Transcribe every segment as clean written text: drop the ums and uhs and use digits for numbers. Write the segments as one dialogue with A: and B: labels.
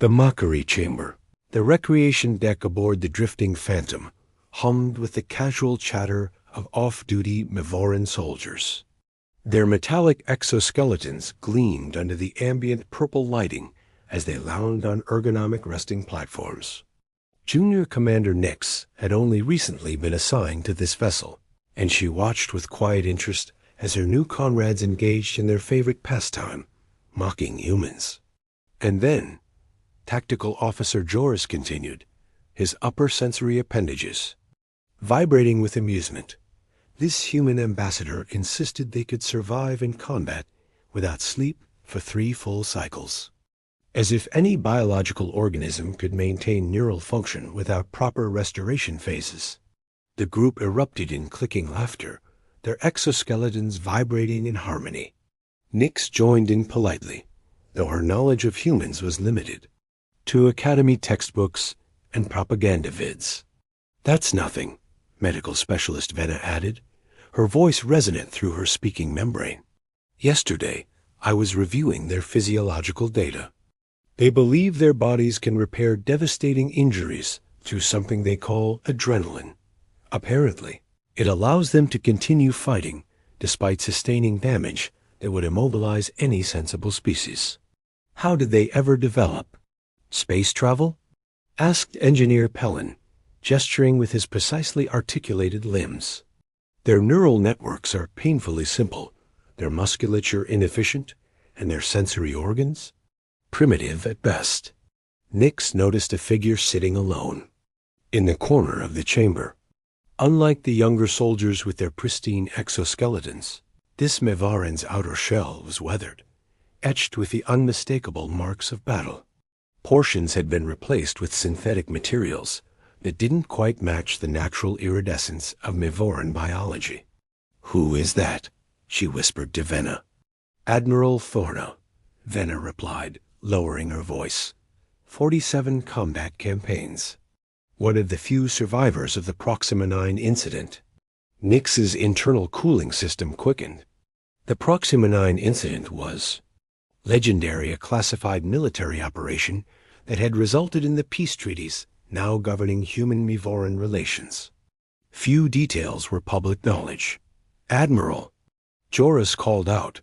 A: The mockery chamber. The recreation deck aboard the drifting Phantom hummed with the casual chatter of off-duty Mevoran soldiers. Their metallic exoskeletons gleamed under the ambient purple lighting as they lounged on ergonomic resting platforms. Junior Commander Nix had only recently been assigned to this vessel, and she watched with quiet interest as her new comrades engaged in their favorite pastime, mocking humans. And then, Tactical Officer Joris continued, his upper sensory appendages vibrating with amusement. This human ambassador insisted they could survive in combat without sleep for 3 full cycles. As if any biological organism could maintain neural function without proper restoration phases. The group erupted in clicking laughter, their exoskeletons vibrating in harmony. Nix joined in politely, though her knowledge of humans was limited to academy textbooks and propaganda vids. "That's nothing," medical specialist Venna added, her voice resonant through her speaking membrane. "Yesterday, I was reviewing their physiological data. They believe their bodies can repair devastating injuries through something they call adrenaline. Apparently, it allows them to continue fighting despite sustaining damage that would immobilize any sensible species. How did they ever develop? Space travel?" asked Engineer Pellin, gesturing with his precisely articulated limbs. "Their neural networks are painfully simple, their musculature inefficient, and their sensory organs primitive at best." Nix noticed a figure sitting alone in the corner of the chamber. Unlike the younger soldiers with their pristine exoskeletons, this Mevaran's outer shell was weathered, etched with the unmistakable marks of battle. Portions had been replaced with synthetic materials that didn't quite match the natural iridescence of Mevoran biology. "Who is that?" she whispered to Venna. "Admiral Thorna," Venna replied, lowering her voice. 47 combat campaigns. One of the few survivors of the Proxima 9 incident. Nix's internal cooling system quickened. The Proxima 9 incident was legendary, a classified military operation that had resulted in the peace treaties now governing human-Mevoran relations. Few details were public knowledge. "Admiral," Joris called out,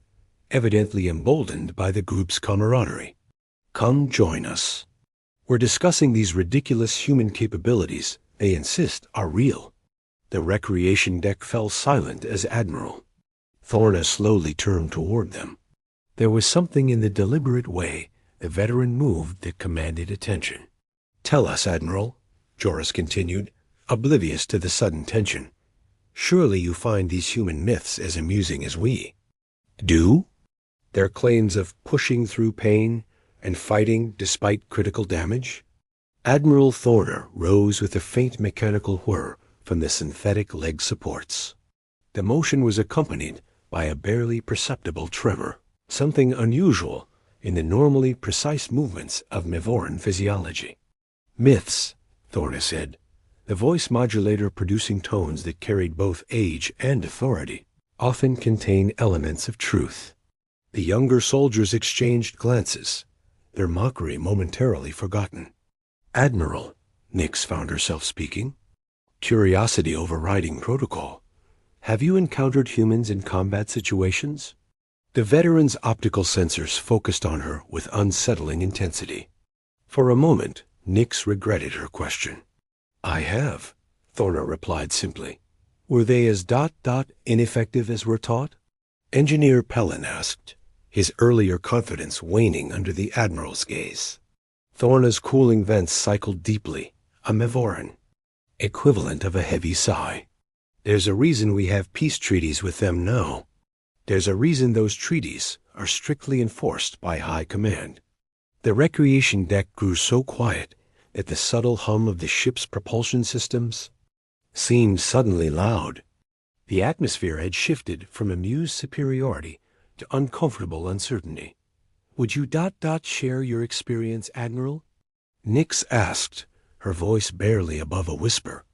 A: evidently emboldened by the group's camaraderie. "Come join us. We're discussing these ridiculous human capabilities they insist are real." The recreation deck fell silent as Admiral Thorna slowly turned toward them. There was something in the deliberate way the veteran moved that commanded attention. "Tell us, Admiral," Joris continued, oblivious to the sudden tension. "Surely you find these human myths as amusing as we do? Their claims of pushing through pain and fighting despite critical damage?" Admiral Thorner rose with a faint mechanical whir from the synthetic leg supports. The motion was accompanied by a barely perceptible tremor, something unusual in the normally precise movements of Mevoran physiology. "Myths," Thorna said, the voice modulator producing tones that carried both age and authority, "often contain elements of truth." The younger soldiers exchanged glances, their mockery momentarily forgotten. "Admiral," Nix found herself speaking, curiosity overriding protocol, "have you encountered humans in combat situations?" The veteran's optical sensors focused on her with unsettling intensity. For a moment, Nix regretted her question. "I have," Thorna replied simply. "Were they as ineffective as we're taught?" Engineer Pellin asked, his earlier confidence waning under the Admiral's gaze. Thorna's cooling vents cycled deeply, a Mevoran, equivalent of a heavy sigh. "There's a reason we have peace treaties with them now. There's a reason those treaties are strictly enforced by High Command." The recreation deck grew so quiet that the subtle hum of the ship's propulsion systems seemed suddenly loud. The atmosphere had shifted from amused superiority to uncomfortable uncertainty. "Would you share your experience, Admiral?" Nix asked, her voice barely above a whisper.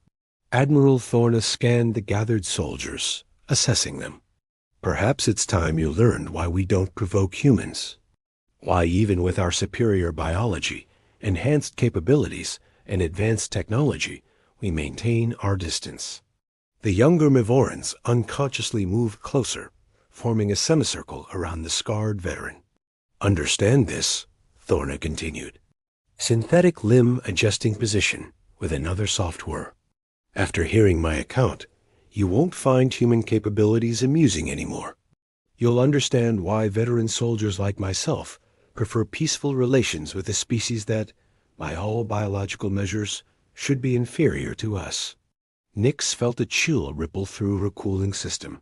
A: Admiral Thorna scanned the gathered soldiers, assessing them. "Perhaps it's time you learned why we don't provoke humans. Why, even with our superior biology, enhanced capabilities, and advanced technology, we maintain our distance. The younger Mivorans unconsciously move closer, forming a semicircle around the scarred veteran. Understand this, Thorna continued. Synthetic limb adjusting position with another soft whir. After hearing my account, you won't find human capabilities amusing anymore. You'll understand why veteran soldiers like myself prefer peaceful relations with a species that, by all biological measures, should be inferior to us. Nyx felt a chill ripple through her cooling system,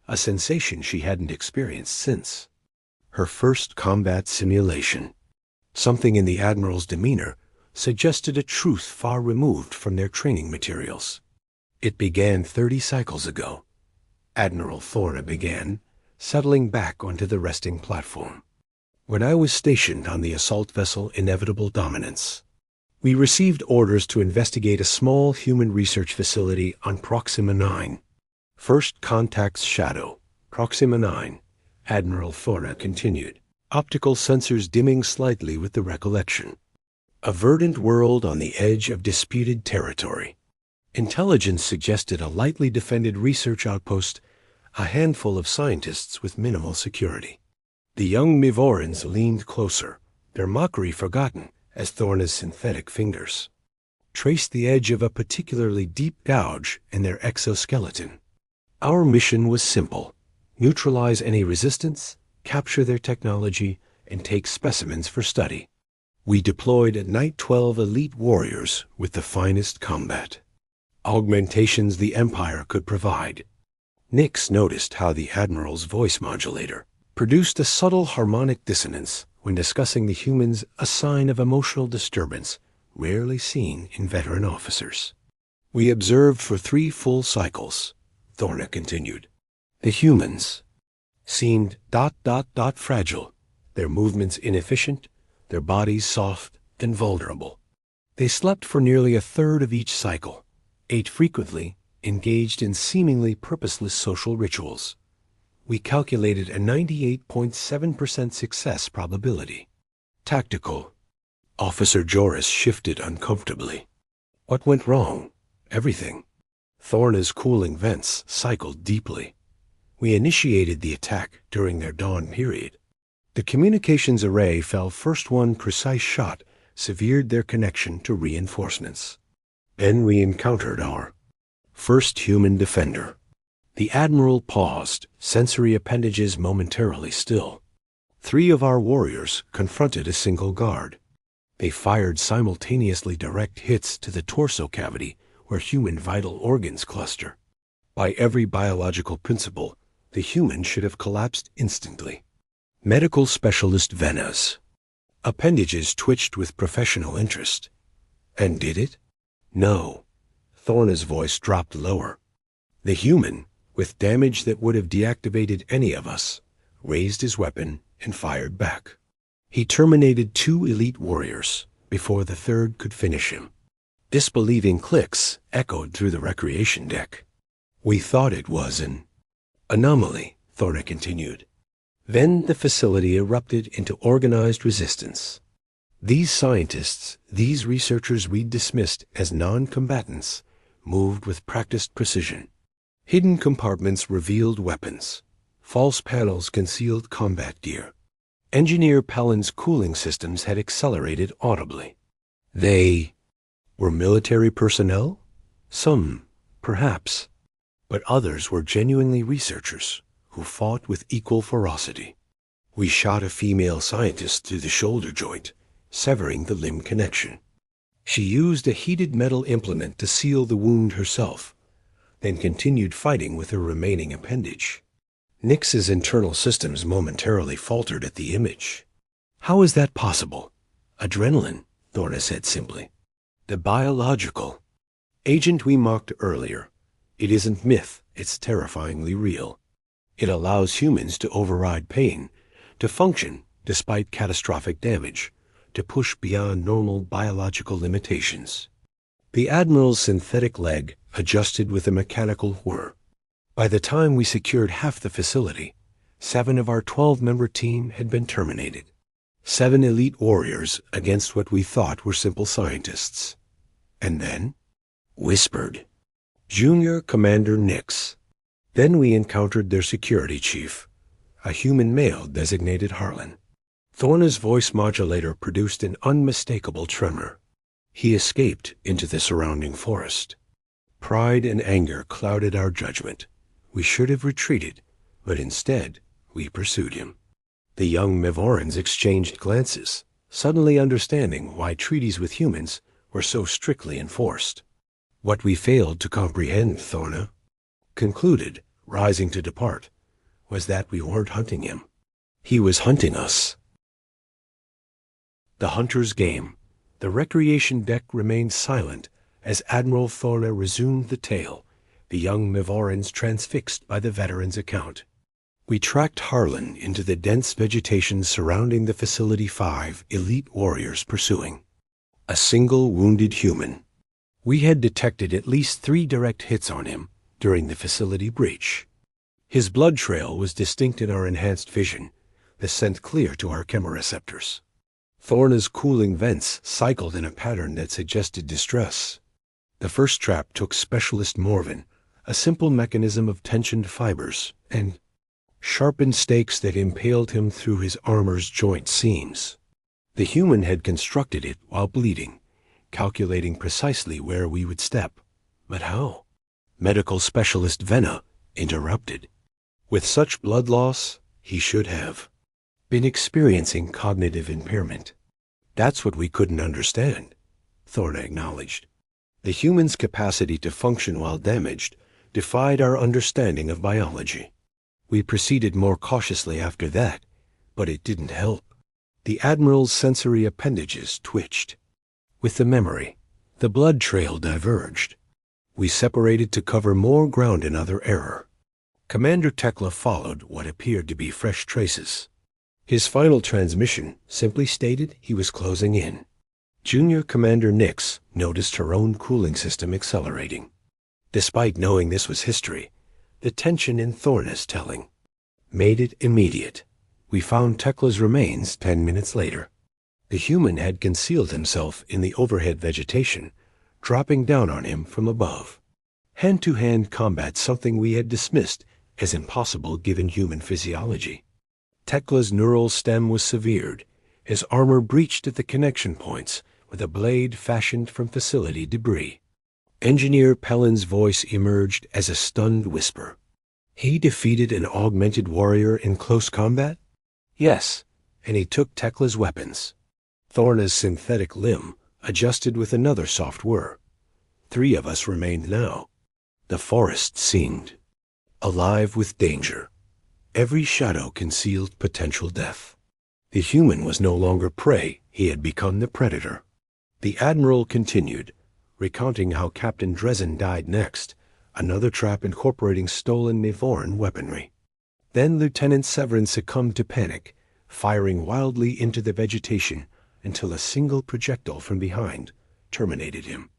A: a sensation she hadn't experienced since her first combat simulation. Something in the Admiral's demeanor suggested a truth far removed from their training materials. It began 30 cycles ago. Admiral Thorna began, settling back onto the resting platform. When I was stationed on the assault vessel Inevitable Dominance, we received orders to investigate a small human research facility on Proxima 9. First contact's shadow, Proxima 9, Admiral Thorna continued, optical sensors dimming slightly with the recollection. A verdant world on the edge of disputed territory. Intelligence suggested a lightly defended research outpost, a handful of scientists with minimal security. The young Mivorans leaned closer, their mockery forgotten as Thorna's synthetic fingers traced the edge of a particularly deep gouge in their exoskeleton. Our mission was simple: neutralize any resistance, capture their technology, and take specimens for study. We deployed at night 12 elite warriors with the finest combat augmentations the Empire could provide. Nyx noticed how the Admiral's voice modulator produced a subtle harmonic dissonance when discussing the humans, a sign of emotional disturbance rarely seen in veteran officers. We observed for 3 full cycles, Thorna continued. The humans seemed ... fragile, their movements inefficient, their bodies soft and vulnerable. They slept for nearly a third of each cycle, ate frequently, engaged in seemingly purposeless social rituals. We calculated a 98.7% success probability. Tactical. Officer Joris shifted uncomfortably. What went wrong? Everything. Thorna's cooling vents cycled deeply. We initiated the attack during their dawn period. The communications array fell first. One precise shot severed their connection to reinforcements. Then we encountered our first human defender. The Admiral paused, sensory appendages momentarily still. 3 of our warriors confronted a single guard. They fired simultaneously direct hits to the torso cavity where human vital organs cluster. By every biological principle, the human should have collapsed instantly. Medical specialist Venas. Appendages twitched with professional interest. And did it? No. Thorna's voice dropped lower. The human, with damage that would have deactivated any of us, raised his weapon and fired back. He terminated 2 elite warriors before the 3rd could finish him. Disbelieving clicks echoed through the recreation deck. We thought it was an anomaly, Thorna continued. Then the facility erupted into organized resistance. These scientists, these researchers we'd dismissed as non-combatants, moved with practiced precision. Hidden compartments revealed weapons. False panels concealed combat gear. Engineer Palin's cooling systems had accelerated audibly. They were military personnel? Some, perhaps. But others were genuinely researchers who fought with equal ferocity. We shot a female scientist through the shoulder joint, severing the limb connection. She used a heated metal implement to seal the wound herself, then continued fighting with her remaining appendage. Nyx's internal systems momentarily faltered at the image. How is that possible? Adrenaline, Thorna said simply. The biological agent we mocked earlier. It isn't myth, it's terrifyingly real. It allows humans to override pain, to function despite catastrophic damage, to push beyond normal biological limitations. The Admiral's synthetic leg adjusted with a mechanical whir. By the time we secured half the facility, 7 of our 12-member team had been terminated. 7 elite warriors against what we thought were simple scientists. And then, whispered, Junior Commander Nix. Then we encountered their security chief, a human male designated Harlan. Thorna's voice modulator produced an unmistakable tremor. He escaped into the surrounding forest. Pride and anger clouded our judgment. We should have retreated, but instead we pursued him. The young Mivorans exchanged glances, suddenly understanding why treaties with humans were so strictly enforced. What we failed to comprehend, Thorna concluded, rising to depart, was that we weren't hunting him. He was hunting us. The hunter's game. The recreation deck remained silent as Admiral Thorna resumed the tale, the young Mivorans transfixed by the veteran's account. We tracked Harlan into the dense vegetation surrounding the Facility 5 elite warriors pursuing a single wounded human. We had detected at least 3 direct hits on him during the facility breach. His blood trail was distinct in our enhanced vision, the scent clear to our chemoreceptors. Thorna's cooling vents cycled in a pattern that suggested distress. The first trap took Specialist Morven, a simple mechanism of tensioned fibers and sharpened stakes that impaled him through his armor's joint seams. The human had constructed it while bleeding, calculating precisely where we would step. But how? Medical specialist Venna interrupted. With such blood loss, he should have been experiencing cognitive impairment. That's what we couldn't understand, Thorna acknowledged. The human's capacity to function while damaged defied our understanding of biology. We proceeded more cautiously after that, but it didn't help. The Admiral's sensory appendages twitched. With the memory, the blood trail diverged. We separated to cover more ground in other error. Commander Tekla followed what appeared to be fresh traces. His final transmission simply stated he was closing in. Junior Commander Nix noticed her own cooling system accelerating. Despite knowing this was history, the tension in Thorna's telling made it immediate. We found Tekla's remains 10 minutes later. The human had concealed himself in the overhead vegetation, dropping down on him from above. Hand-to-hand combat, something we had dismissed as impossible given human physiology. Tekla's neural stem was severed, his armor breached at the connection points with a blade fashioned from facility debris. Engineer Pellin's voice emerged as a stunned whisper. He defeated an augmented warrior in close combat? Yes, and he took Tekla's weapons. Thorna's synthetic limb adjusted with another soft whir. 3 of us remained now. The forest seemed alive with danger. Every shadow concealed potential death. The human was no longer prey, he had become the predator. The Admiral continued, recounting how Captain Dresden died next, another trap incorporating stolen Mivoran weaponry. Then Lieutenant Severin succumbed to panic, firing wildly into the vegetation until a single projectile from behind terminated him.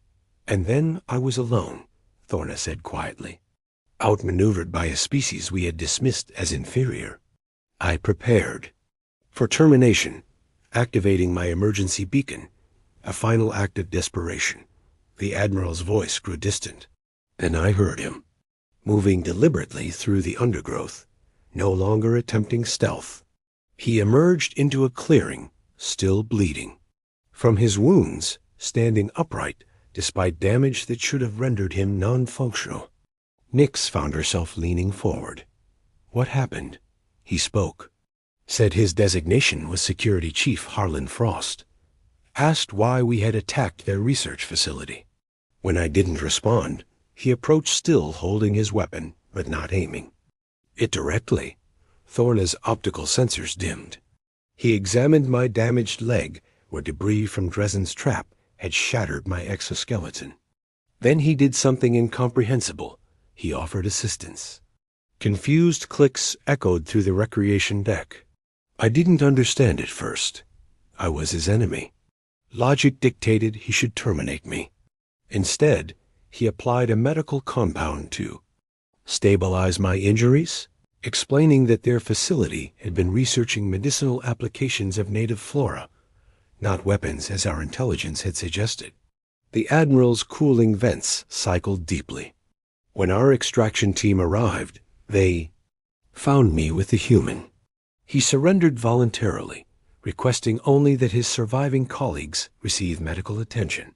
A: And then I was alone, Thorna said quietly, outmaneuvered by a species we had dismissed as inferior. I prepared for termination, activating my emergency beacon, a final act of desperation. The Admiral's voice grew distant. Then I heard him, moving deliberately through the undergrowth, no longer attempting stealth. He emerged into a clearing, still bleeding. From his wounds, standing upright, despite damage that should have rendered him non-functional. Nix found herself leaning forward. What happened? He spoke. Said his designation was Security Chief Harlan Frost. Asked why we had attacked their research facility. When I didn't respond, he approached still holding his weapon, but not aiming. It directly. Thorna's optical sensors dimmed. He examined my damaged leg, where debris from Dresden's trap had shattered my exoskeleton. Then he did something incomprehensible. He offered assistance. Confused clicks echoed through the recreation deck. I didn't understand at first. I was his enemy. Logic dictated he should terminate me. Instead, he applied a medical compound to stabilize my injuries, explaining that their facility had been researching medicinal applications of native flora, not weapons as our intelligence had suggested. The Admiral's cooling vents cycled deeply. When our extraction team arrived, they found me with the human. He surrendered voluntarily, requesting only that his surviving colleagues receive medical attention.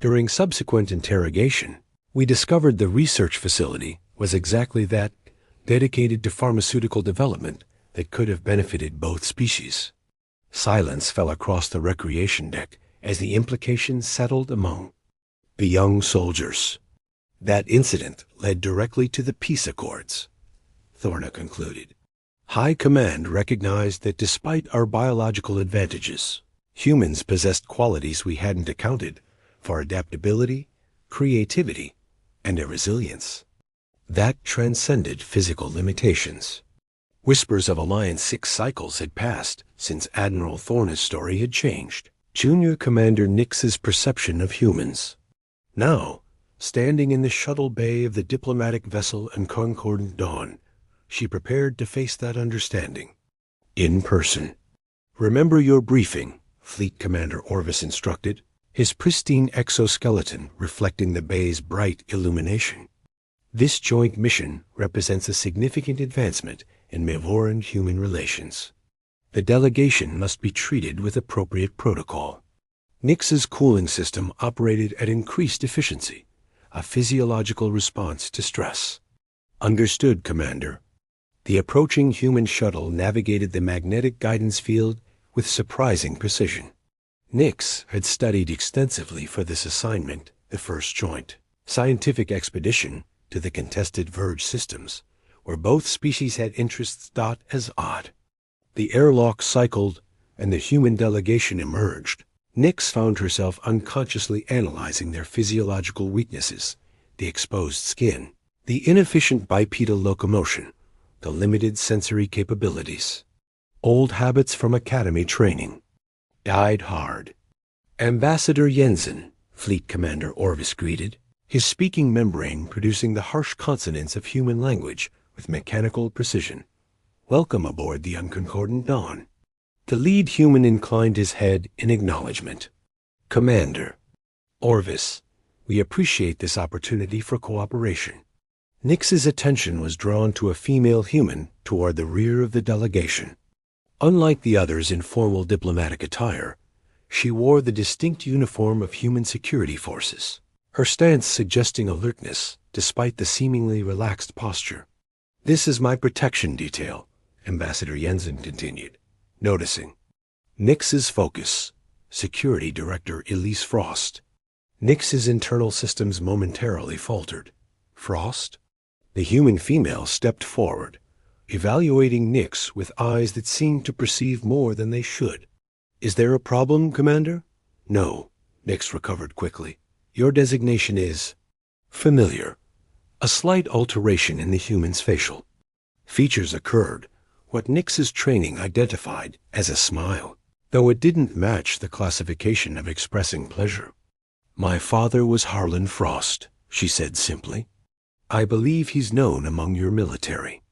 A: During subsequent interrogation, we discovered the research facility was exactly that, dedicated to pharmaceutical development that could have benefited both species. Silence fell across the recreation deck as the implications settled among the young soldiers. That incident led directly to the peace accords, Thorna concluded. High Command recognized that despite our biological advantages, humans possessed qualities we hadn't accounted for: adaptability, creativity, and a resilience that transcended physical limitations. Whispers of Alliance 6 cycles had passed since Admiral Thorna's story had changed Junior Commander Nix's perception of humans. Now, standing in the shuttle bay of the diplomatic vessel and Concordant Dawn, she prepared to face that understanding in person. "Remember your briefing," Fleet Commander Orvis instructed, his pristine exoskeleton reflecting the bay's bright illumination. "This joint mission represents a significant advancement in Mevoran-human relations. The delegation must be treated with appropriate protocol." Nix's cooling system operated at increased efficiency, a physiological response to stress. "Understood, Commander." The approaching human shuttle navigated the magnetic guidance field with surprising precision. Nix had studied extensively for this assignment, the first joint scientific expedition to the contested Verge systems, where both species had interests. As odd. The airlock cycled, and the human delegation emerged. Nix found herself unconsciously analyzing their physiological weaknesses: the exposed skin, the inefficient bipedal locomotion, the limited sensory capabilities. Old habits from academy training died hard. "Ambassador Jensen," Fleet Commander Orvis greeted, his speaking membrane producing the harsh consonants of human language with mechanical precision. "Welcome aboard the Unconcordant Dawn." The lead human inclined his head in acknowledgement. "Commander Orvis, we appreciate this opportunity for cooperation." Nix's attention was drawn to a female human toward the rear of the delegation. Unlike the others in formal diplomatic attire, she wore the distinct uniform of human security forces, her stance suggesting alertness despite the seemingly relaxed posture. "This is my protection detail," Ambassador Jensen continued, noticing Nix's focus. Security Director Elise Frost. Nix's internal systems momentarily faltered. "Frost?" The human female stepped forward, evaluating Nix with eyes that seemed to perceive more than they should. "Is there a problem, Commander?" "No," Nix recovered quickly. "Your designation is familiar." A slight alteration in the human's facial features occurred, what Nix's training identified as a smile, though it didn't match the classification of expressing pleasure. "My father was Harlan Frost," she said simply. "I believe he's known among your military."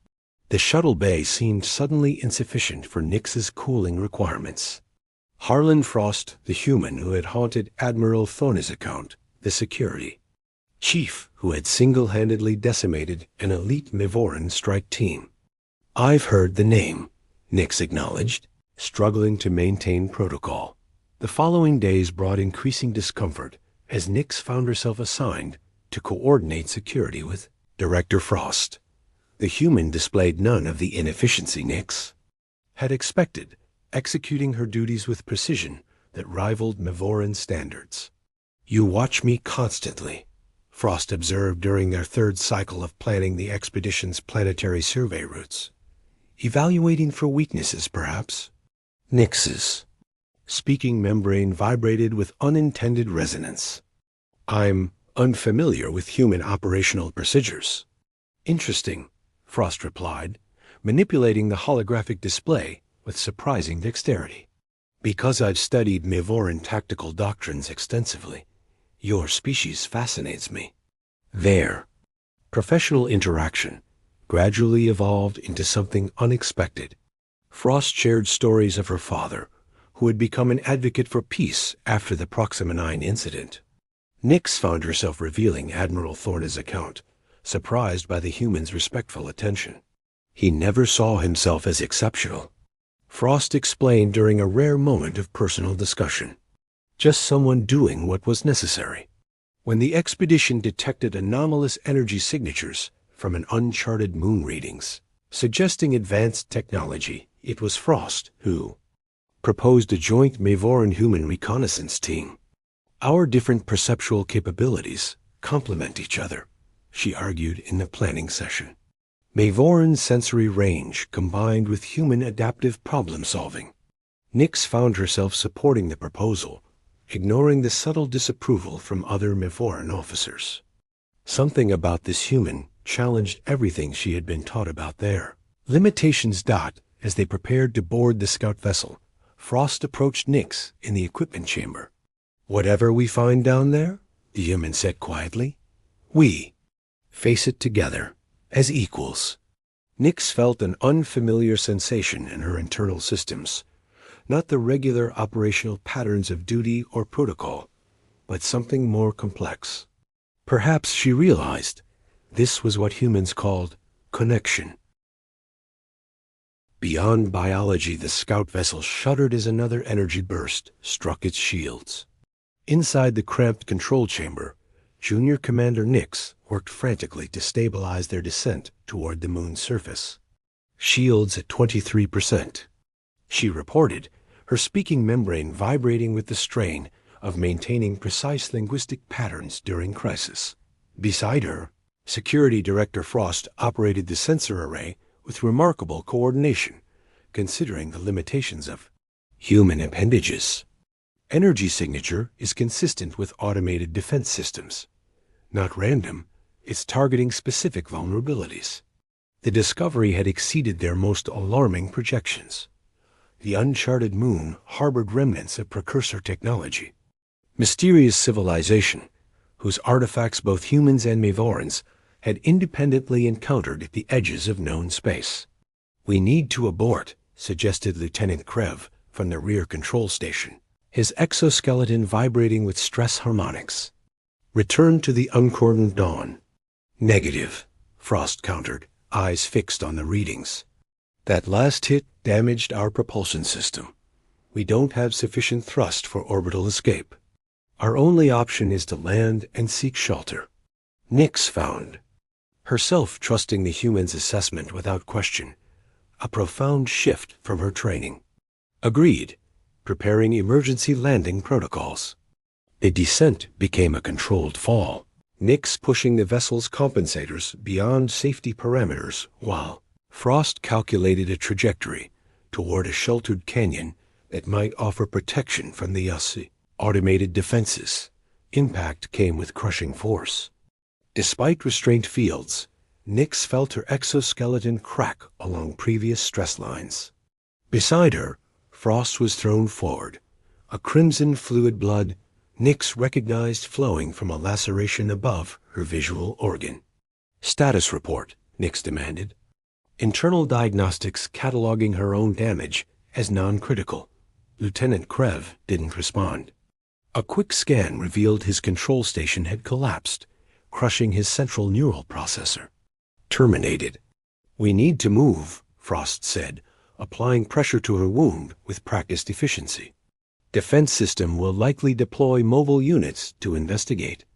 A: The shuttle bay seemed suddenly insufficient for Nix's cooling requirements. Harlan Frost, the human who had haunted Admiral Thorna's account, the security chief who had single-handedly decimated an elite Mevoran strike team. "I've heard the name," Nix acknowledged, struggling to maintain protocol. The following days brought increasing discomfort as Nix found herself assigned to coordinate security with Director Frost. The human displayed none of the inefficiency Nix had expected, executing her duties with precision that rivaled Mevoran standards. "You watch me constantly," Frost observed during their third cycle of planning the expedition's planetary survey routes. "Evaluating for weaknesses, perhaps?" Nix's speaking membrane vibrated with unintended resonance. "I'm unfamiliar with human operational procedures." "Interesting," Frost replied, manipulating the holographic display with surprising dexterity. "Because I've studied Mevoran tactical doctrines extensively, your species fascinates me." There. Professional interaction, gradually evolved into something unexpected. Frost shared stories of her father, who had become an advocate for peace after the Proxima 9 incident. Nyx found herself revealing Admiral Thorna's account, surprised by the human's respectful attention. He never saw himself as exceptional, Frost explained during a rare moment of personal discussion. Just someone doing what was necessary. When the expedition detected anomalous energy signatures from an uncharted moon readings, suggesting advanced technology, it was Frost who proposed a joint Mavoran-human reconnaissance team. Our different perceptual capabilities complement each other, she argued in the planning session. Mavoran's sensory range combined with human adaptive problem-solving. Nyx found herself supporting the proposal, ignoring the subtle disapproval from other Mavoran officers. Something about this human challenged everything she had been taught about there. Limitations. As they prepared to board the scout vessel, Frost approached Nyx in the equipment chamber. "Whatever we find down there," the human said quietly, "we face it together, as equals." Nyx felt an unfamiliar sensation in her internal systems, not the regular operational patterns of duty or protocol, but something more complex. Perhaps she realized this was what humans called connection. Beyond biology, the scout vessel shuddered as another energy burst struck its shields. Inside the cramped control chamber, Junior Commander Nyx worked frantically to stabilize their descent toward the moon's surface. "Shields at 23%. She reported, her speaking membrane vibrating with the strain of maintaining precise linguistic patterns during crisis. Beside her, Security Director Frost operated the sensor array with remarkable coordination, considering the limitations of human appendages. Energy signature is consistent with automated defense systems. Not random, it's targeting specific vulnerabilities. The discovery had exceeded their most alarming projections. The uncharted moon harbored remnants of precursor technology. Mysterious civilization, whose artifacts both humans and Mavorans had independently encountered at the edges of known space. "We need to abort," suggested Lieutenant Krev from the rear control station, his exoskeleton vibrating with stress harmonics. "Return to the uncordoned dawn." "Negative," Frost countered, eyes fixed on the readings. "That last hit damaged our propulsion system. We don't have sufficient thrust for orbital escape. Our only option is to land and seek shelter." Nyx found herself trusting the human's assessment without question, a profound shift from her training. Agreed, preparing emergency landing protocols. The descent became a controlled fall, Nyx pushing the vessel's compensators beyond safety parameters while Frost calculated a trajectory toward a sheltered canyon that might offer protection from the automated defenses. Impact came with crushing force. Despite restraint fields, Nyx felt her exoskeleton crack along previous stress lines. Beside her, Frost was thrown forward, a crimson fluid blood Nyx recognized flowing from a laceration above her visual organ. "Status report," Nyx demanded. Internal diagnostics cataloging her own damage as non-critical. Lieutenant Krev didn't respond. A quick scan revealed his control station had collapsed, crushing his central neural processor. "Terminated." "We need to move," Frost said, applying pressure to her wound with practiced efficiency. "Defense system will likely deploy mobile units to investigate."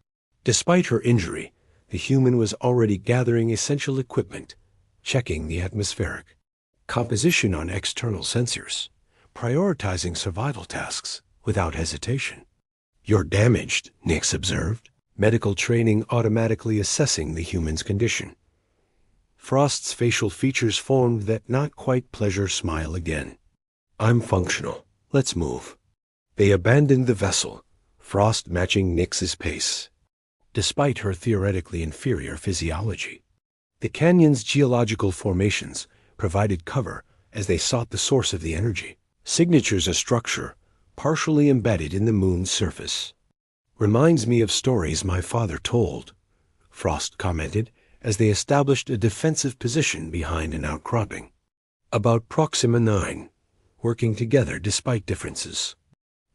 A: Despite her injury, the human was already gathering essential equipment, checking the atmospheric composition on external sensors, prioritizing survival tasks without hesitation. "You're damaged," Nyx observed, medical training automatically assessing the human's condition. Frost's facial features formed that not-quite-pleasure smile again. "I'm functional. Let's move." They abandoned the vessel, Frost matching Nyx's pace. Despite her theoretically inferior physiology, the canyon's geological formations provided cover as they sought the source of the energy. Signatures a structure partially embedded in the moon's surface. "Reminds me of stories my father told," Frost commented as they established a defensive position behind an outcropping. About Proxima 9, working together despite differences.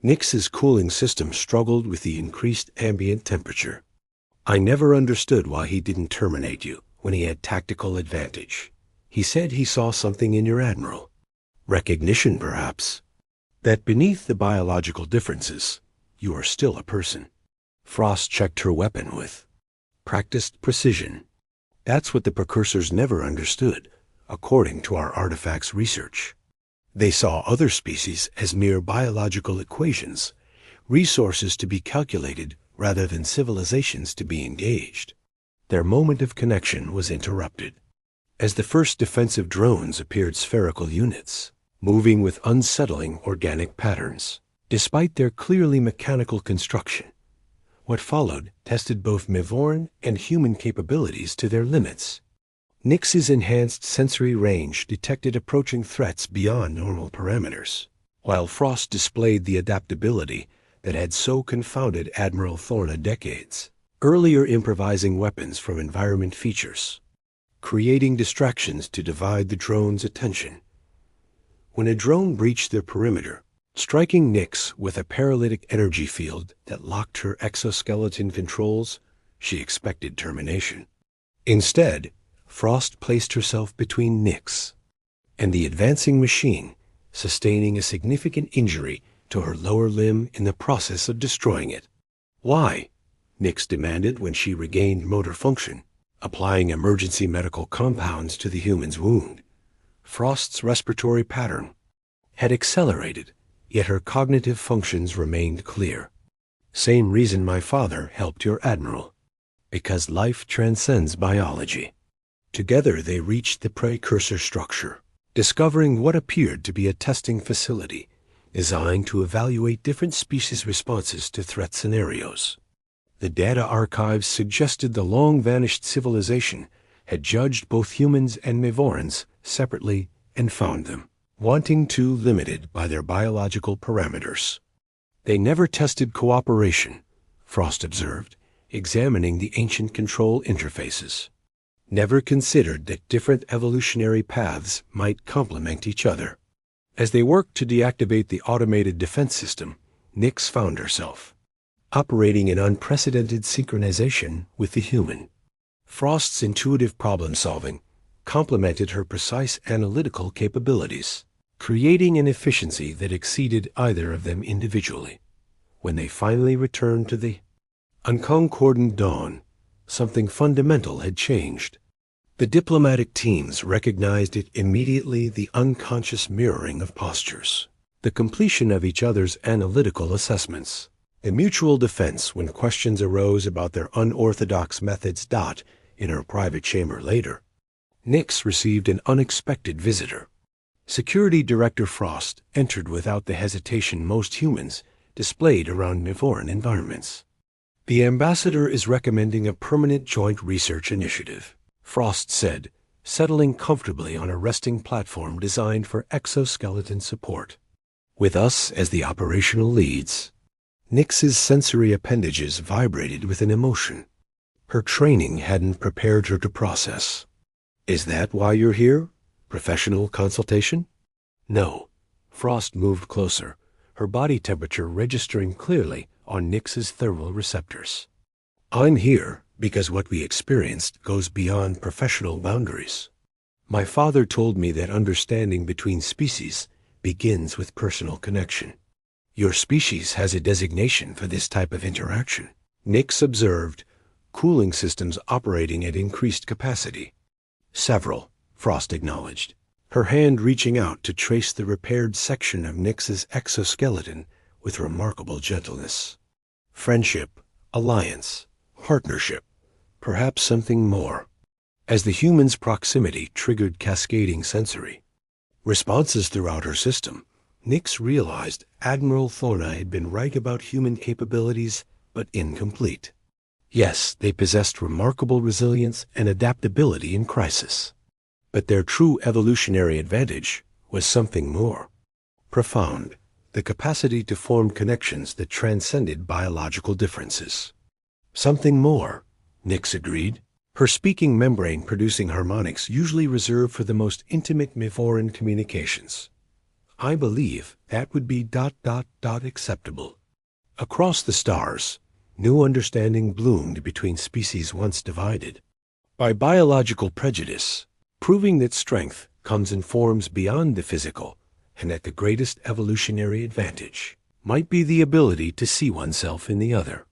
A: Nix's cooling system struggled with the increased ambient temperature. I never understood why he didn't terminate you when he had tactical advantage. He said he saw something in your admiral. Recognition, perhaps. That beneath the biological differences, you are still a person. Frost checked her weapon with practiced precision. That's what the precursors never understood, according to our artifacts research. They saw other species as mere biological equations, resources to be calculated rather than civilizations to be engaged. Their moment of connection was interrupted. As the first defensive drones appeared spherical units, moving with unsettling organic patterns. Despite their clearly mechanical construction, what followed tested both Mivoran and human capabilities to their limits. Nix's enhanced sensory range detected approaching threats beyond normal parameters, while Frost displayed the adaptability that had so confounded Admiral Thorna decades, earlier improvising weapons from environment features, creating distractions to divide the drone's attention. When a drone breached their perimeter, striking Nix with a paralytic energy field that locked her exoskeleton controls, she expected termination. Instead, Frost placed herself between Nix and the advancing machine, sustaining a significant injury to her lower limb in the process of destroying it. Why? Nix demanded when she regained motor function, applying emergency medical compounds to the human's wound. Frost's respiratory pattern had accelerated, yet her cognitive functions remained clear. Same reason my father helped your admiral. Because life transcends biology. Together they reached the precursor structure, discovering what appeared to be a testing facility designed to evaluate different species' responses to threat scenarios. The data archives suggested the long-vanished civilization had judged both humans and Mivorans separately and found them wanting too limited by their biological parameters. They never tested cooperation, Frost observed, examining the ancient control interfaces. Never considered that different evolutionary paths might complement each other. As they worked to deactivate the automated defense system, Nix found herself operating in unprecedented synchronization with the human. Frost's intuitive problem-solving complemented her precise analytical capabilities, creating an efficiency that exceeded either of them individually. When they finally returned to the unconcordant dawn, something fundamental had changed. The diplomatic teams recognized it immediately: the unconscious mirroring of postures, the completion of each other's analytical assessments, the mutual defense when questions arose about their unorthodox methods. In her private chamber later, Nix received an unexpected visitor. Security Director Frost entered without the hesitation most humans displayed around Mivoran environments. The ambassador is recommending a permanent joint research initiative, Frost said, settling comfortably on a resting platform designed for exoskeleton support. With us as the operational leads. Nix's sensory appendages vibrated with an emotion her training hadn't prepared her to process. Is that why you're here? Professional consultation? No. Frost moved closer, her body temperature registering clearly on Nix's thermal receptors. I'm here because what we experienced goes beyond professional boundaries. My father told me that understanding between species begins with personal connection. Your species has a designation for this type of interaction. Nix observed, cooling systems operating at increased capacity. Several, Frost acknowledged, her hand reaching out to trace the repaired section of Nix's exoskeleton with remarkable gentleness. Friendship, alliance, partnership, perhaps something more. As the human's proximity triggered cascading sensory responses throughout her system, Nix realized Admiral Thorna had been right about human capabilities, but incomplete. Yes, they possessed remarkable resilience and adaptability in crisis. But their true evolutionary advantage was something more profound, the capacity to form connections that transcended biological differences. Something more, Nix agreed. her speaking membrane producing harmonics usually reserved for the most intimate Mivoran communications. I believe that would be ... acceptable. Across the stars, new understanding bloomed between species once divided by biological prejudice, proving that strength comes in forms beyond the physical, and that the greatest evolutionary advantage might be the ability to see oneself in the other.